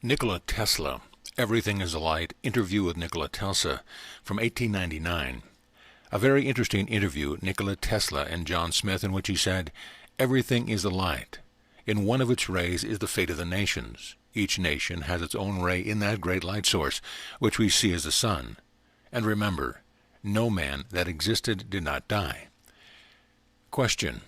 Nikola Tesla, Everything is a Light, interview with Nikola Tesla from 1899. A very interesting interview, Nikola Tesla and John Smith, in which he said, "Everything is a light. In one of its rays is the fate of the nations. Each nation has its own ray in that great light source, which we see as the sun. And remember, no man that existed did not die." Question.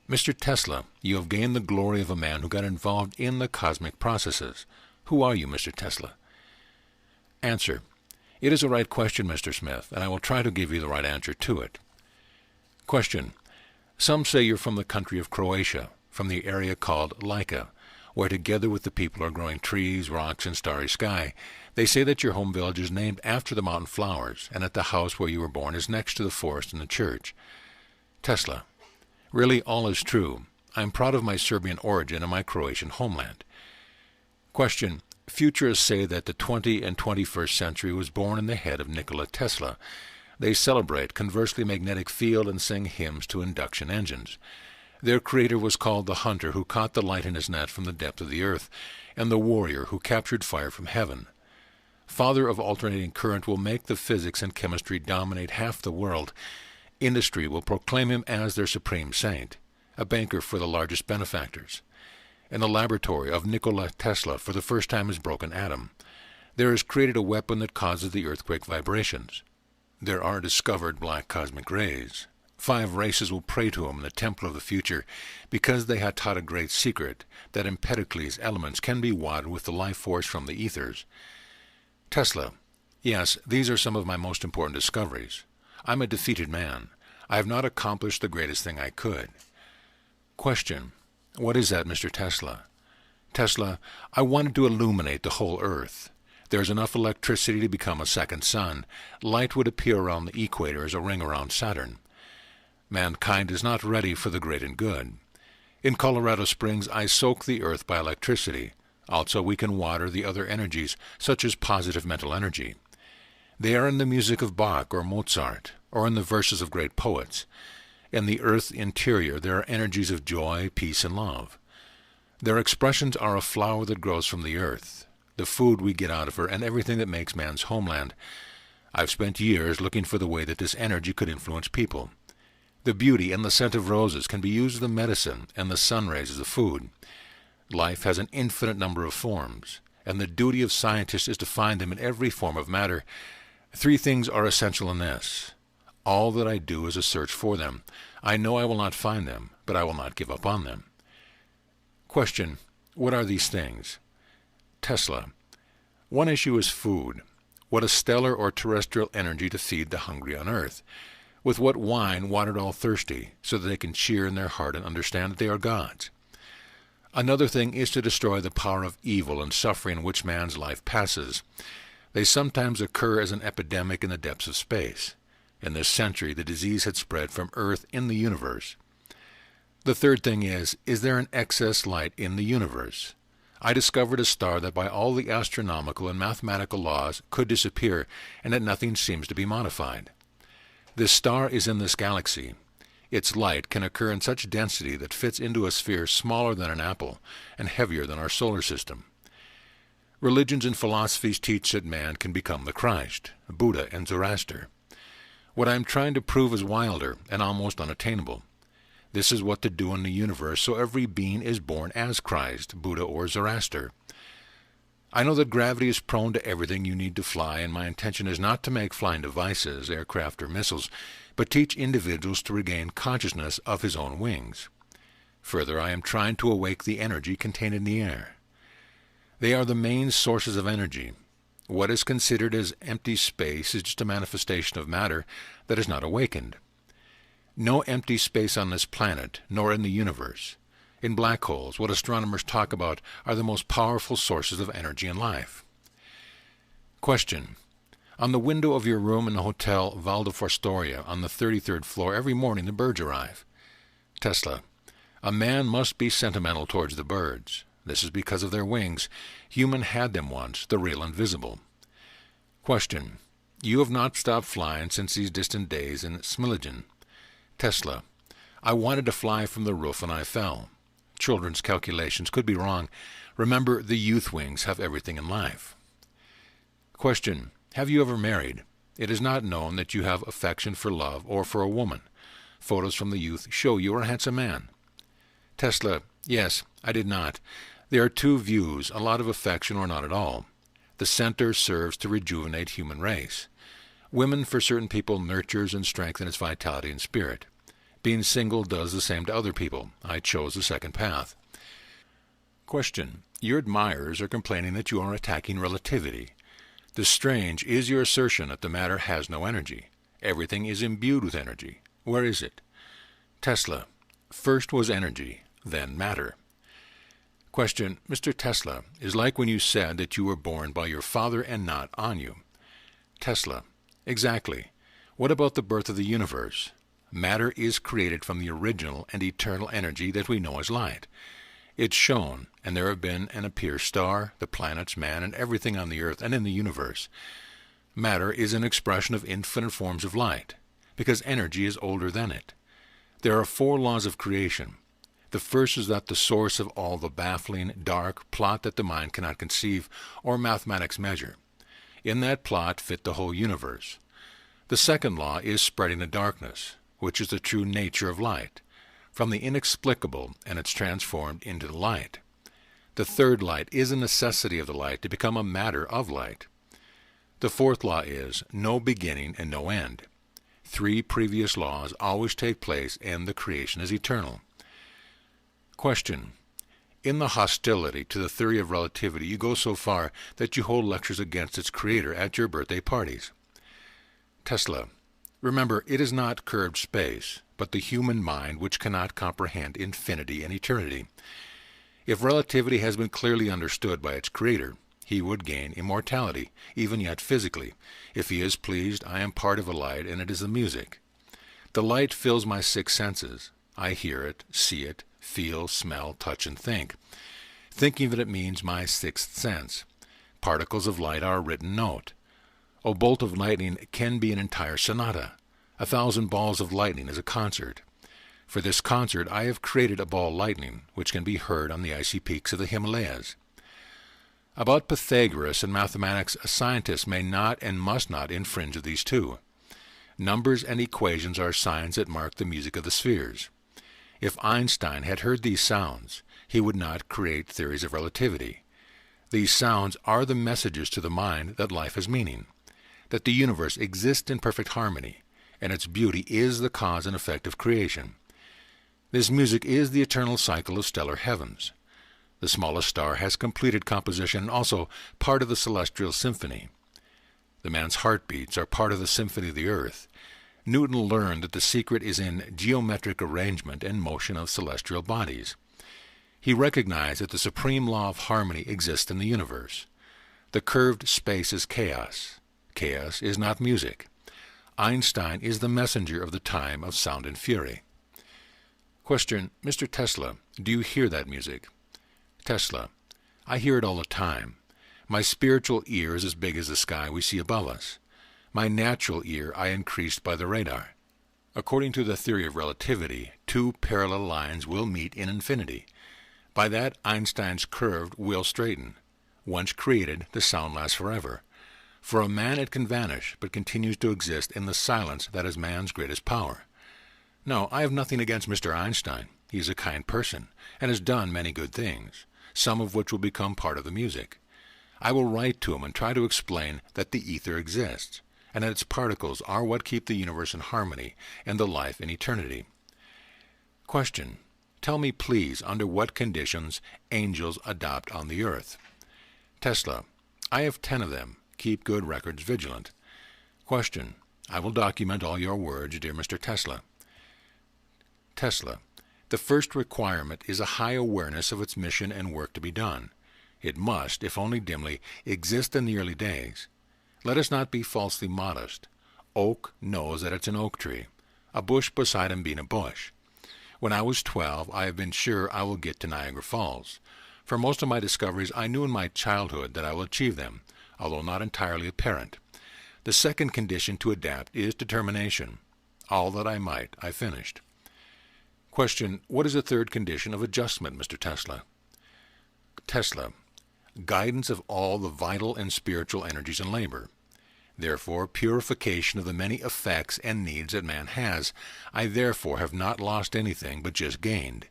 Mr. Tesla, you have gained the glory of a man who got involved in the cosmic processes. Who are you, Mr. Tesla? Answer. It is a right question, Mr. Smith, and I will try to give you the right answer to it. Question. Some say you're from the country of Croatia, from the area called Lika, where together with the people are growing trees, rocks, and starry sky. They say that your home village is named after the mountain flowers, and that the house where you were born is next to the forest and the church. Tesla. Really, all is true. I am proud of my Serbian origin and my Croatian homeland. Question. Futurists say that the 20th and 21st century was born in the head of Nikola Tesla. They celebrate conversely magnetic field and sing hymns to induction engines. Their creator was called the hunter who caught the light in his net from the depth of the earth, and the warrior who captured fire from heaven. Father of alternating current will make the physics and chemistry dominate half the world. Industry will proclaim him as their supreme saint, a banker for the largest benefactors. In the laboratory of Nikola Tesla, for the first time is broken atom. There is created a weapon that causes the earthquake vibrations. There are discovered black cosmic rays. 5 races will pray to him in the temple of the future, because they had taught a great secret, that Empedocles' elements can be watered with the life force from the ethers. Tesla. Yes, these are some of my most important discoveries. I'm a defeated man. I have not accomplished the greatest thing I could. Question. What is that, Mr. Tesla? Tesla, I wanted to illuminate the whole earth. There is enough electricity to become a second sun. Light would appear around the equator as a ring around Saturn. Mankind is not ready for the great and good. In Colorado Springs, I soak the earth by electricity. Also, we can water the other energies, such as positive mental energy. They are in the music of Bach or Mozart, or in the verses of great poets. In the earth's interior there are energies of joy, peace, and love. Their expressions are a flower that grows from the earth, the food we get out of her, and everything that makes man's homeland. I've spent years looking for the way that this energy could influence people. The beauty and the scent of roses can be used as the medicine, and the sun rays as the food. Life has an infinite number of forms, and the duty of scientists is to find them in every form of matter. 3 things are essential in this. All that I do is a search for them. I know I will not find them, but I will not give up on them. Question. What are these things? Tesla. One issue is food. What a stellar or terrestrial energy to feed the hungry on earth. With what wine watered all thirsty, so that they can cheer in their heart and understand that they are gods. Another thing is to destroy the power of evil and suffering in which man's life passes. They sometimes occur as an epidemic in the depths of space. In this century, the disease had spread from Earth in the universe. The third thing is there an excess light in the universe? I discovered a star that by all the astronomical and mathematical laws could disappear, and that nothing seems to be modified. This star is in this galaxy. Its light can occur in such density that fits into a sphere smaller than an apple and heavier than our solar system. Religions and philosophies teach that man can become the Christ, Buddha and Zoroaster. What I am trying to prove is wilder and almost unattainable. This is what to do in the universe, so every being is born as Christ, Buddha, or Zoroaster. I know that gravity is prone to everything you need to fly, and my intention is not to make flying devices, aircraft, or missiles, but teach individuals to regain consciousness of his own wings. Further, I am trying to awake the energy contained in the air. They are the main sources of energy. What is considered as empty space is just a manifestation of matter that is not awakened. No empty space on this planet, nor in the universe. In black holes, what astronomers talk about are the most powerful sources of energy and life. Question. On the window of your room in the Hotel Val de Fostoria on the 33rd floor, every morning the birds arrive. Tesla. A man must be sentimental towards the birds. This is because of their wings. Human had them once, the real and visible. Question. You have not stopped flying since these distant days in Smiljan. Tesla. I wanted to fly from the roof and I fell. Children's calculations could be wrong. Remember, the youth wings have everything in life. Question. Have you ever married? It is not known that you have affection for love or for a woman. Photos from the youth show you are a handsome man. Tesla. Yes, I did not. There are two views, a lot of affection or not at all. The center serves to rejuvenate human race. Women, for certain people, nurtures and strengthens its vitality and spirit. Being single does the same to other people. I chose the second path. Question. Your admirers are complaining that you are attacking relativity. The strange is your assertion that the matter has no energy. Everything is imbued with energy. Where is it? Tesla. First was energy, then matter. Question. Mr. Tesla, is like when you said that you were born by your father and not on you. Tesla. Exactly. What about the birth of the universe? Matter is created from the original and eternal energy that we know as light. It's shown, and there have been and appear star, the planets, man, and everything on the earth and in the universe. Matter is an expression of infinite forms of light, because energy is older than it. There are 4 laws of creation. The first is that the source of all the baffling, dark plot that the mind cannot conceive or mathematics measure. In that plot fit the whole universe. The second law is spreading the darkness, which is the true nature of light, from the inexplicable, and it's transformed into the light. The third light is a necessity of the light to become a matter of light. The fourth law is no beginning and no end. 3 previous laws always take place, and the creation is eternal. Question. In the hostility to the theory of relativity, you go so far that you hold lectures against its creator at your birthday parties. Tesla. Remember, it is not curved space, but the human mind which cannot comprehend infinity and eternity. If relativity has been clearly understood by its creator, he would gain immortality, even yet physically. If he is pleased, I am part of a light, and it is the music. The light fills my 6 senses. I hear it, see it, feel, smell, touch, and think. Thinking that it means my 6th sense. Particles of light are a written note. A bolt of lightning can be an entire sonata. 1,000 balls of lightning is a concert. For this concert I have created a ball lightning, which can be heard on the icy peaks of the Himalayas. About Pythagoras and mathematics, a scientist may not and must not infringe of these 2. Numbers and equations are signs that mark the music of the spheres. If Einstein had heard these sounds, he would not create theories of relativity. These sounds are the messages to the mind that life has meaning, that the universe exists in perfect harmony, and its beauty is the cause and effect of creation. This music is the eternal cycle of stellar heavens. The smallest star has completed composition and also part of the celestial symphony. The man's heartbeats are part of the symphony of the earth. Newton learned that the secret is in geometric arrangement and motion of celestial bodies. He recognized that the supreme law of harmony exists in the universe. The curved space is chaos. Chaos is not music. Einstein is the messenger of the time of sound and fury. Question. Mr. Tesla, do you hear that music? Tesla. I hear it all the time. My spiritual ear is as big as the sky we see above us. My natural ear I increased by the radar. According to the theory of relativity, 2 parallel lines will meet in infinity. By that, Einstein's curved will straighten. Once created, the sound lasts forever. For a man it can vanish, but continues to exist in the silence that is man's greatest power. No, I have nothing against Mr. Einstein. He is a kind person, and has done many good things, some of which will become part of the music. I will write to him and try to explain that the ether exists, and that its particles are what keep the universe in harmony and the life in eternity. Question. Tell me, please, under what conditions angels adopt on the earth? Tesla. I have 10 of them. Keep good records vigilant. Question. I will document all your words, dear Mr. Tesla. Tesla. The first requirement is a high awareness of its mission and work to be done. It must, if only dimly, exist in the early days. Let us not be falsely modest. Oak knows that it's an oak tree, a bush beside him being a bush. When I was 12, I have been sure I will get to Niagara Falls. For most of my discoveries, I knew in my childhood that I will achieve them, although not entirely apparent. The second condition to adapt is determination. All that I might, I finished. Question. What is the third condition of adjustment, Mr. Tesla? Tesla, guidance of all the vital and spiritual energies in labor. Therefore, purification of the many effects and needs that man has. I therefore have not lost anything, but just gained.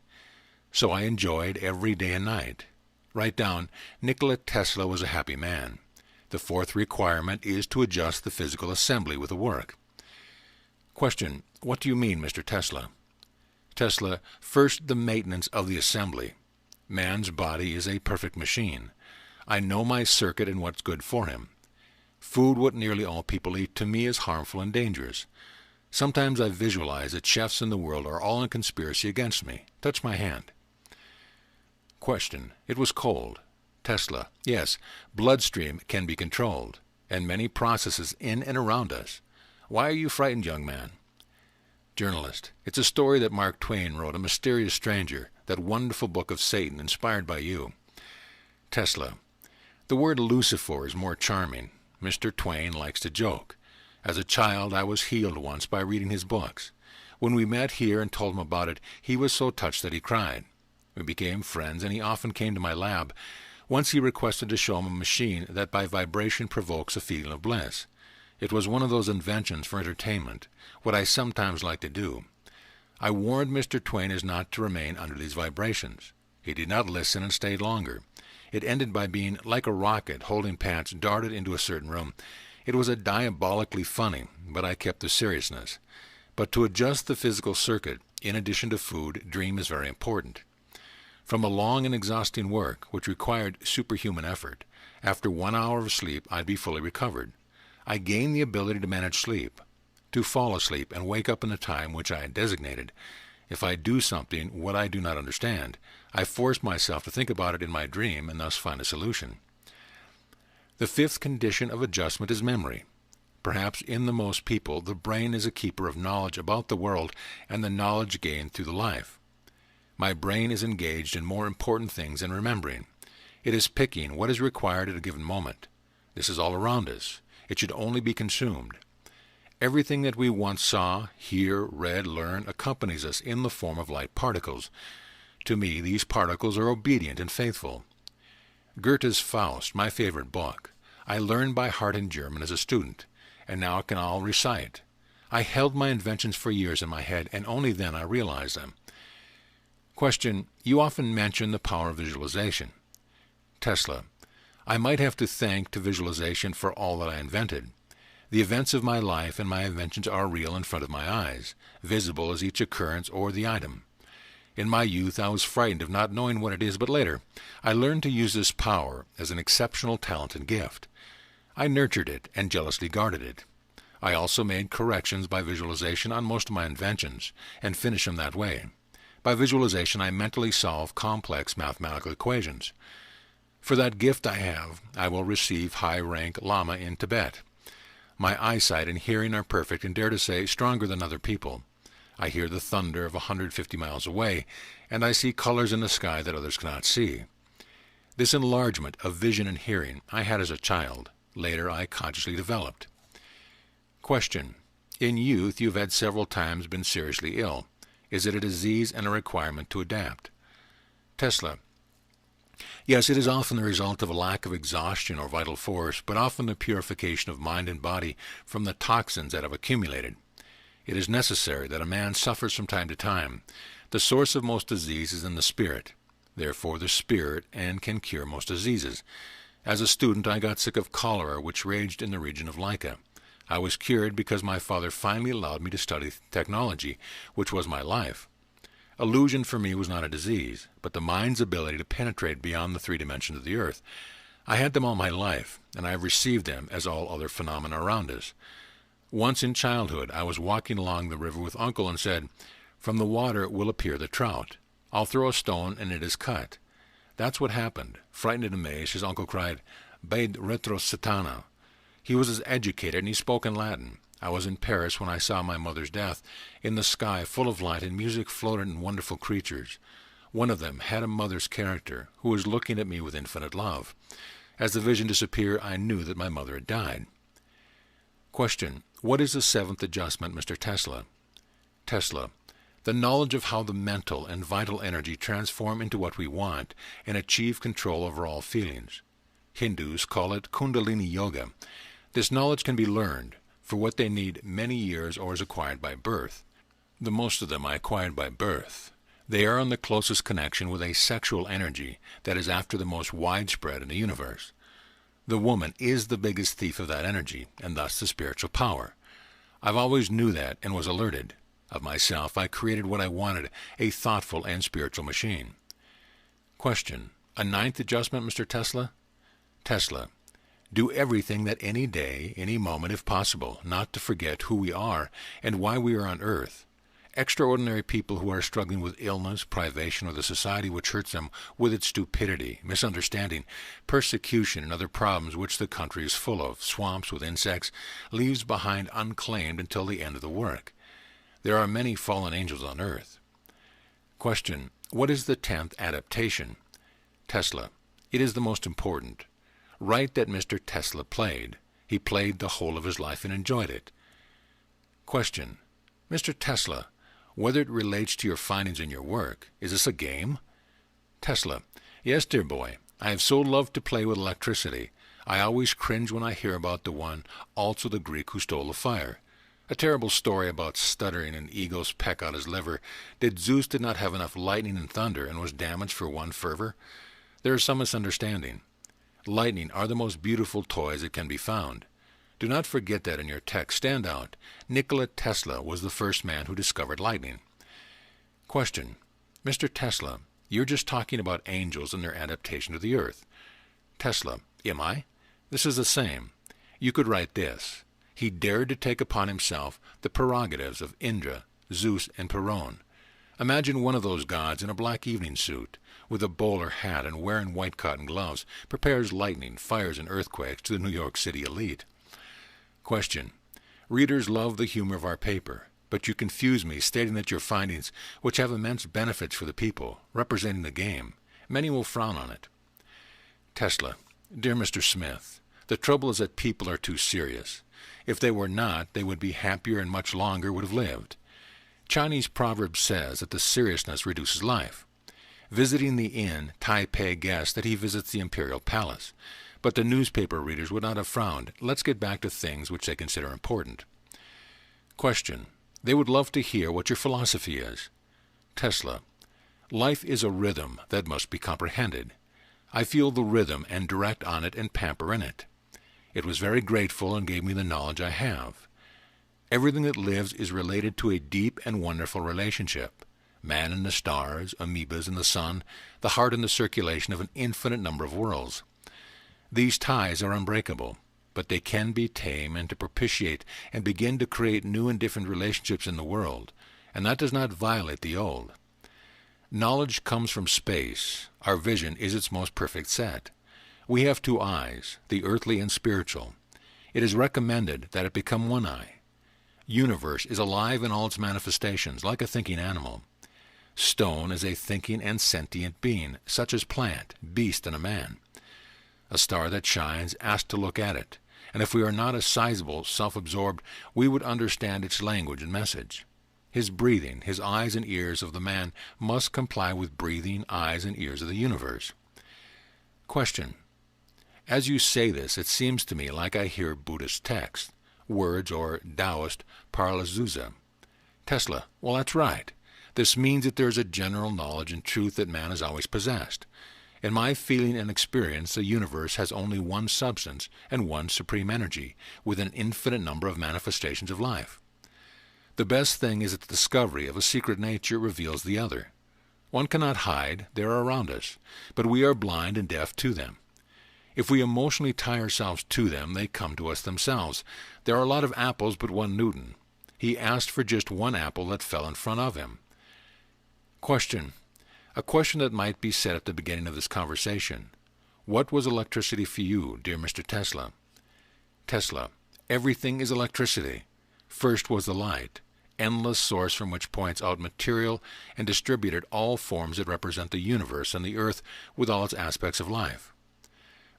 So I enjoyed every day and night. Write down, Nikola Tesla was a happy man. The fourth requirement is to adjust the physical assembly with the work. Question, what do you mean, Mr. Tesla? Tesla, first the maintenance of the assembly. Man's body is a perfect machine. I know my circuit and what's good for him. Food, what nearly all people eat, to me is harmful and dangerous. Sometimes I visualize that chefs in the world are all in conspiracy against me. Touch my hand. Question, it was cold. Tesla, yes, bloodstream can be controlled, and many processes in and around us. Why are you frightened, young man? Journalist, it's a story that Mark Twain wrote, A Mysterious Stranger, that wonderful book of Satan inspired by you. Tesla, the word Lucifer is more charming. Mr. Twain likes to joke. As a child, I was healed once by reading his books. When we met here and told him about it, he was so touched that he cried. We became friends, and he often came to my lab. Once he requested to show him a machine that by vibration provokes a feeling of bliss. It was one of those inventions for entertainment, what I sometimes like to do. I warned Mr. Twain as not to remain under these vibrations. He did not listen and stayed longer. It ended by being like a rocket holding pants darted into a certain room. It was a diabolically funny, but I kept the seriousness. But to adjust the physical circuit, in addition to food, dream is very important. From a long and exhausting work, which required superhuman effort, after 1 hour of sleep I'd be fully recovered. I gained the ability to manage sleep, to fall asleep and wake up in the time which I had designated. If I do something what I do not understand, I force myself to think about it in my dream and thus find a solution. The fifth condition of adjustment is memory. Perhaps in the most people, the brain is a keeper of knowledge about the world and the knowledge gained through the life. My brain is engaged in more important things than remembering. It is picking what is required at a given moment. This is all around us. It should only be consumed. Everything that we once saw, hear, read, learn accompanies us in the form of light particles. To me, these particles are obedient and faithful. Goethe's Faust, my favorite book. I learned by heart in German as a student, and now I can all recite. I held my inventions for years in my head, and only then I realized them. Question, you often mention the power of visualization. Tesla, I might have to thank to visualization for all that I invented. The events of my life and my inventions are real in front of my eyes, visible as each occurrence or the item. In my youth I was frightened of not knowing what it is, but later I learned to use this power as an exceptional talent and gift. I nurtured it and jealously guarded it. I also made corrections by visualization on most of my inventions, and finished them that way. By visualization I mentally solve complex mathematical equations. For that gift I have, I will receive high-rank Lama in Tibet. My eyesight and hearing are perfect and dare to say stronger than other people. I hear the thunder of 150 miles away, and I see colors in the sky that others cannot see. This enlargement of vision and hearing I had as a child. Later I consciously developed. Question. In youth you have had several times been seriously ill. Is it a disease and a requirement to adapt? Tesla. Yes, it is often the result of a lack of exhaustion or vital force, but often the purification of mind and body from the toxins that have accumulated. It is necessary that a man suffers from time to time. The source of most disease is in the spirit. Therefore the spirit and can cure most diseases. As a student I got sick of cholera, which raged in the region of Lyca. I was cured because my father finally allowed me to study technology, which was my life. Illusion for me was not a disease, but the mind's ability to penetrate beyond the 3 dimensions of the earth. I had them all my life, and I have received them as all other phenomena around us. Once in childhood I was walking along the river with Uncle and said, "From the water will appear the trout. I'll throw a stone and it is cut." That's what happened. Frightened and amazed, his uncle cried, "Bade retro satana." He was as educated, and he spoke in Latin. I was in Paris when I saw my mother's death. In the sky, full of light, and music floated in wonderful creatures. One of them had a mother's character, who was looking at me with infinite love. As the vision disappeared, I knew that my mother had died. Question. What is the 7th adjustment, Mr. Tesla? Tesla. The knowledge of how the mental and vital energy transform into what we want and achieve control over all feelings. Hindus call it Kundalini Yoga. This knowledge can be learned, for what they need many years or is acquired by birth. The most of them I acquired by birth. They are in the closest connection with a sexual energy that is after the most widespread in the universe. The woman is the biggest thief of that energy, and thus the spiritual power. I've always knew that and was alerted. Of myself, I created what I wanted, a thoughtful and spiritual machine. Question. A ninth adjustment, Mr. Tesla? Tesla. Do everything that any day, any moment, if possible, not to forget who we are and why we are on earth. Extraordinary people who are struggling with illness, privation, or the society which hurts them with its stupidity, misunderstanding, persecution, and other problems which the country is full of, swamps with insects, leaves behind unclaimed until the end of the work. There are many fallen angels on earth. Question. What is the 10th adaptation? Tesla. It is the most important. Write that Mr. Tesla played. He played the whole of his life and enjoyed it. Question. Mr. Tesla, whether it relates to your findings in your work, is this a game? Tesla. Yes, dear boy. I have so loved to play with electricity. I always cringe when I hear about the one, also the Greek who stole the fire. A terrible story about stuttering and eagles peck out his liver. Did Zeus did not have enough lightning and thunder and was damaged for one fervor? There is some misunderstanding. Lightning are the most beautiful toys that can be found. Do not forget that in your text. Stand out. Nikola Tesla was the first man who discovered lightning. Question. Mr. Tesla, you're just talking about angels and their adaptation to the earth. Tesla. Am I? This is the same. You could write this. He dared to take upon himself the prerogatives of Indra, Zeus, and Perun. Imagine one of those gods in a black evening suit, with a bowler hat and wearing white cotton gloves, prepares lightning, fires, and earthquakes to the New York City elite. Question. Readers love the humor of our paper, but you confuse me stating that your findings, which have immense benefits for the people, representing the game, many will frown on it. Tesla. Dear Mr. Smith, the trouble is that people are too serious. If they were not, they would be happier and much longer would have lived. Chinese proverb says that the seriousness reduces life. Visiting the inn, Tai Pei guessed that he visits the imperial palace. But the newspaper readers would not have frowned. Let's get back to things which they consider important. Question. They would love to hear what your philosophy is. Tesla. Life is a rhythm that must be comprehended. I feel the rhythm and direct on it and pamper in it. It was very grateful and gave me the knowledge I have. Everything that lives is related to a deep and wonderful relationship. Man and the stars, amoebas and the sun, the heart and the circulation of an infinite number of worlds. These ties are unbreakable, but they can be tame and to propitiate and begin to create new and different relationships in the world, and that does not violate the old. Knowledge comes from space. Our vision is its most perfect set. We have two eyes, the earthly and spiritual. It is recommended that it become one eye. Universe is alive in all its manifestations, like a thinking animal. Stone is a thinking and sentient being, such as plant, beast, and a man. A star that shines asks to look at it, and if we are not as sizable, self-absorbed, we would understand its language and message. His breathing, his eyes and ears of the man must comply with breathing, eyes, and ears of the universe. Question. As you say this, it seems to me like I hear Buddhist text, words or Taoist paralazuza. Tesla. Well, that's right. This means that there is a general knowledge and truth that man has always possessed. In my feeling and experience, the universe has only one substance and one supreme energy, with an infinite number of manifestations of life. The best thing is that the discovery of a secret nature reveals the other. One cannot hide, they are around us, but we are blind and deaf to them. If we emotionally tie ourselves to them, they come to us themselves. There are a lot of apples, but one Newton. He asked for just one apple that fell in front of him. Question. A question that might be said at the beginning of this conversation. What was electricity for you, dear Mr. Tesla? Tesla. Everything is electricity. First was the light, endless source from which points out material and distributed all forms that represent the universe and the earth with all its aspects of life.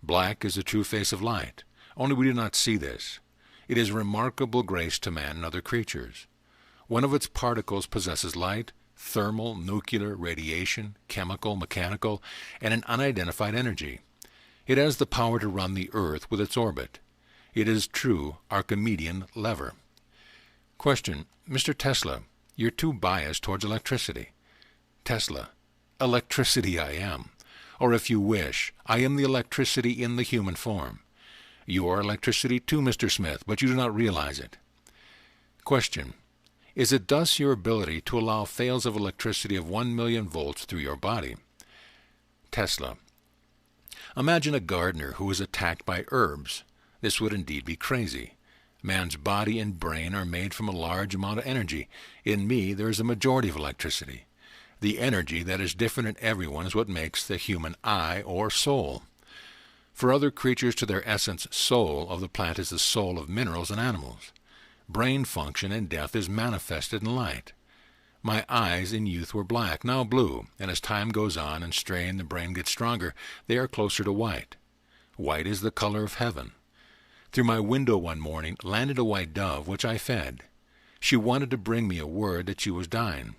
Black is the true face of light, only we do not see this. It is remarkable grace to man and other creatures. One of its particles possesses light, thermal, nuclear, radiation, chemical, mechanical, and an unidentified energy. It has the power to run the Earth with its orbit. It is true Archimedean lever. Question. Mr. Tesla, you're too biased towards electricity. Tesla. Electricity I am. Or if you wish, I am the electricity in the human form. You are electricity too, Mr. Smith, but you do not realize it. Question. Is it thus your ability to allow fails of electricity of 1,000,000 volts through your body? Tesla. Imagine a gardener who is attacked by herbs. This would indeed be crazy. Man's body and brain are made from a large amount of energy. In me, there is a majority of electricity. The energy that is different in everyone is what makes the human I, or soul. For other creatures, to their essence, soul of the plant is the soul of minerals and animals. Brain function in death is manifested in light. My eyes in youth were black, now blue, and as time goes on and strain the brain gets stronger, they are closer to white. White is the color of heaven. Through my window one morning landed a white dove, which I fed. She wanted to bring me a word that she was dying.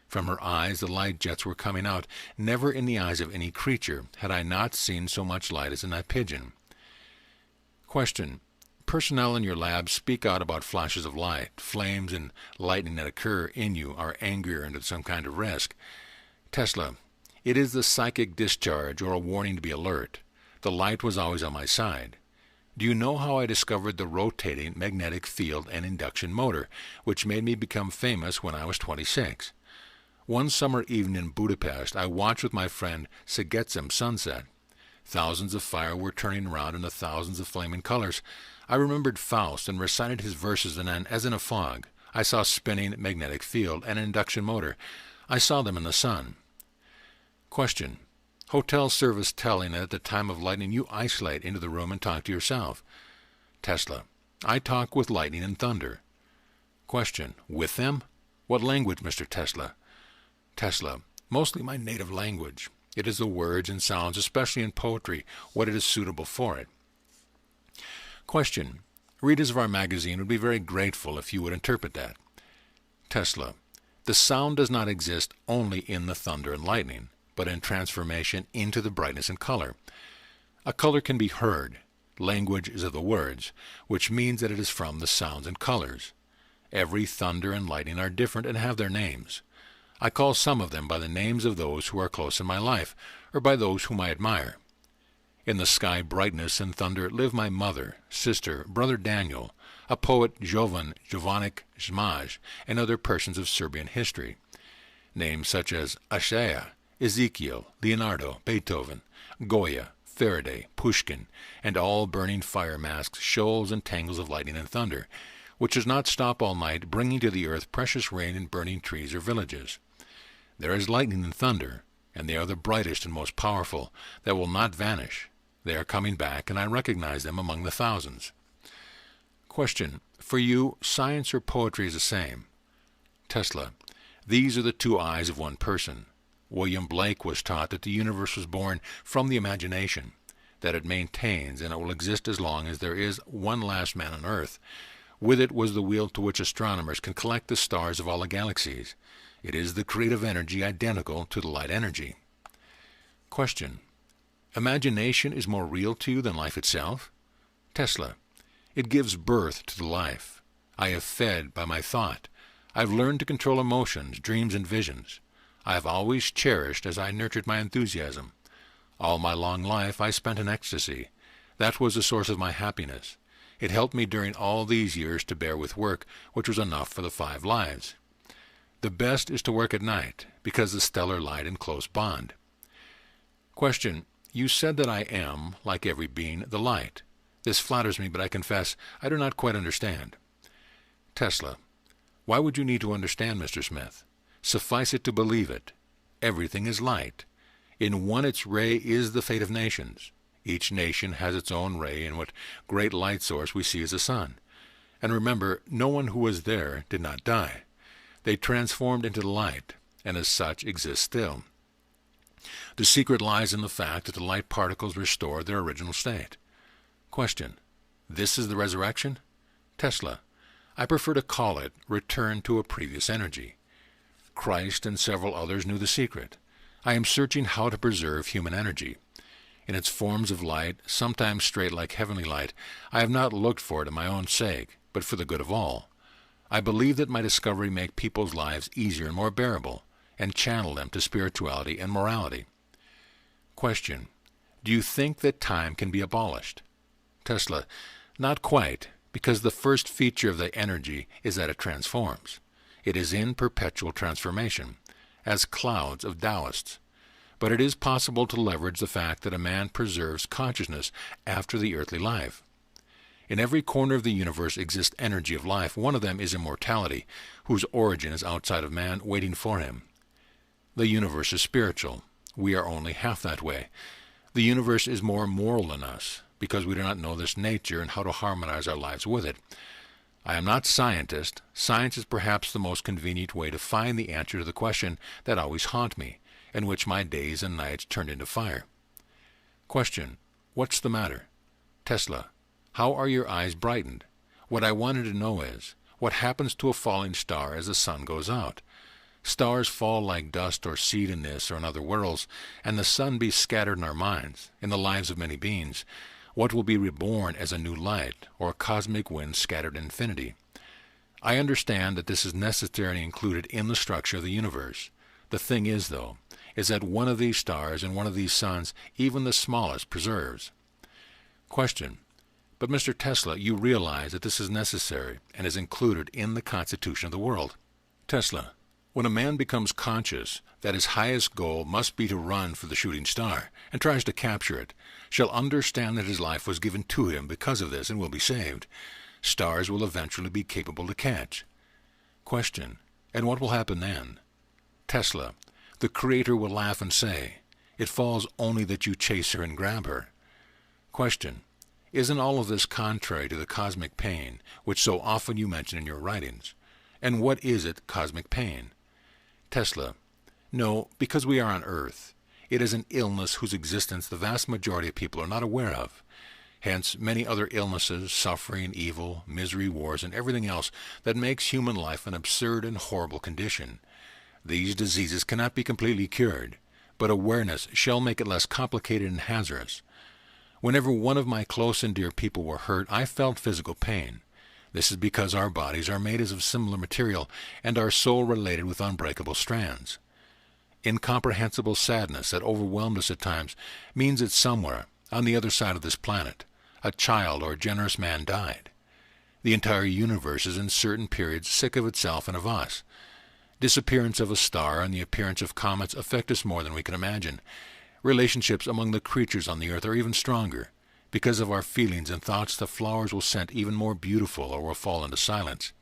From her eyes the light jets were coming out. Never in the eyes of any creature had I not seen so much light as in that pigeon. Question. Personnel in your lab speak out about flashes of light. Flames and lightning that occur in you are angrier into some kind of risk. Tesla. It is the psychic discharge or a warning to be alert. The light was always on my side. Do you know how I discovered the rotating magnetic field and induction motor, which made me become famous when I was 26? One summer evening in Budapest, I watched with my friend Szegecim sunset. Thousands of fire were turning around into thousands of flaming colors. I remembered Faust and recited his verses, and then, as in a fog, I saw spinning magnetic field and induction motor. I saw them in the sun. Question. Hotel service telling that at the time of lightning you isolate into the room and talk to yourself. Tesla. I talk with lightning and thunder. Question. With them? What language, Mr. Tesla? Tesla. Mostly my native language. It is the words and sounds, especially in poetry, what it is suitable for it. Question. Readers of our magazine would be very grateful if you would interpret that. Tesla. The sound does not exist only in the thunder and lightning, but in transformation into the brightness and color. A color can be heard. Language is of the words, which means that it is from the sounds and colors. Every thunder and lightning are different and have their names. I call some of them by the names of those who are close in my life, or by those whom I admire. In the sky brightness and thunder live my mother, sister, brother Daniel, a poet Jovanik Zmaj, and other persons of Serbian history. Names such as Ashaya, Ezekiel, Leonardo, Beethoven, Goya, Faraday, Pushkin, and all burning fire masks, shoals and tangles of lightning and thunder, which does not stop all night, bringing to the earth precious rain and burning trees or villages. There is lightning and thunder, and they are the brightest and most powerful, that will not vanish. They are coming back, and I recognize them among the thousands. Question. For you, science or poetry is the same? Tesla. These are the two eyes of one person. William Blake was taught that the universe was born from the imagination, that it maintains and it will exist as long as there is one last man on earth. With it was the wheel to which astronomers can collect the stars of all the galaxies. It is the creative energy identical to the light energy. Question. Imagination is more real to you than life itself? Tesla. It gives birth to the life. I have fed by my thought. I have learned to control emotions, dreams, and visions. I have always cherished as I nurtured my enthusiasm. All my long life I spent in ecstasy. That was the source of my happiness. It helped me during all these years to bear with work, which was enough for the 5 lives. The best is to work at night, because the stellar light in close bond. Question. You said that I am, like every being, the light. This flatters me, but I confess I do not quite understand. Tesla. Why would you need to understand, Mr. Smith? Suffice it to believe it. Everything is light. In one its ray is the fate of nations. Each nation has its own ray, and what great light source we see is the sun. And remember, no one who was there did not die. They transformed into the light, and as such exist still. The secret lies in the fact that the light particles restore their original state. Question. This is the resurrection? Tesla. I prefer to call it return to a previous energy. Christ and several others knew the secret. I am searching how to preserve human energy. In its forms of light, sometimes straight like heavenly light, I have not looked for it in my own sake, but for the good of all. I believe that my discovery make people's lives easier and more bearable, and channel them to spirituality and morality. Question: do you think that time can be abolished? Tesla: not quite, because the first feature of the energy is that it transforms. It is in perpetual transformation, as clouds of Taoists. But it is possible to leverage the fact that a man preserves consciousness after the earthly life. In every corner of the universe exists energy of life. One of them is immortality, whose origin is outside of man, waiting for him. The universe is spiritual. We are only half that way. The universe is more moral than us, because we do not know this nature and how to harmonize our lives with it. I am not scientist. Science is perhaps the most convenient way to find the answer to the question that always haunt me, and which my days and nights turned into fire. Question: what's the matter? Tesla: how are your eyes brightened? What I wanted to know is, what happens to a falling star as the sun goes out? Stars fall like dust or seed in this or in other worlds, and the sun be scattered in our minds, in the lives of many beings. What will be reborn as a new light, or a cosmic wind scattered in infinity? I understand that this is necessarily included in the structure of the universe. The thing is, though, is that one of these stars and one of these suns, even the smallest, preserves. Question: but Mr. Tesla, you realize that this is necessary and is included in the constitution of the world. Tesla: when a man becomes conscious that his highest goal must be to run for the shooting star, and tries to capture it, shall understand that his life was given to him because of this and will be saved. Stars will eventually be capable to catch. Question: and what will happen then? Tesla: the Creator will laugh and say, it falls only that you chase her and grab her. Question: isn't all of this contrary to the cosmic pain, which so often you mention in your writings? And what is it, cosmic pain? Tesla: no, because we are on Earth. It is an illness whose existence the vast majority of people are not aware of. Hence, many other illnesses, suffering, evil, misery, wars, and everything else that makes human life an absurd and horrible condition. These diseases cannot be completely cured, but awareness shall make it less complicated and hazardous. Whenever one of my close and dear people were hurt, I felt physical pain. This is because our bodies are made of similar material, and our soul related with unbreakable strands. Incomprehensible sadness that overwhelmed us at times means that somewhere, on the other side of this planet, a child or a generous man died. The entire universe is in certain periods sick of itself and of us. Disappearance of a star and the appearance of comets affect us more than we can imagine. Relationships among the creatures on the earth are even stronger. Because of our feelings and thoughts, the flowers will scent even more beautiful or will fall into silence.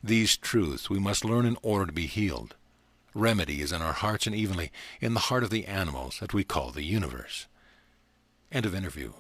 These truths we must learn in order to be healed. Remedy is in our hearts and evenly in the heart of the animals that we call the universe. End of interview.